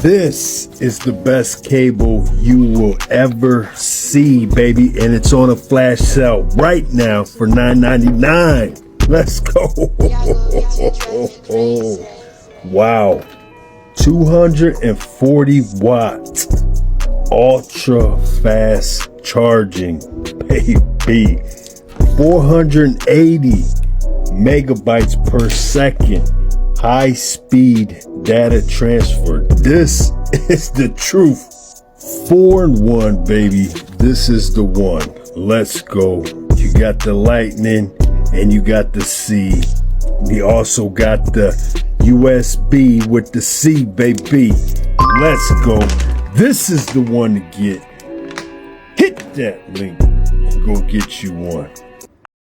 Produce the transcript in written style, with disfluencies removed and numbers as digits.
This is the best cable you will ever see, baby, and it's on a flash sale right now for $9.99. Let's go. Wow. 240 watt ultra fast charging, baby. 480 megabytes per second high speed data transfer. This is the truth. 4-in-1, baby. This is the one. Let's go. You got the lightning and you got the C. We also got the USB with the C, baby. Let's go. This is the one to get. Hit that link and go get you one.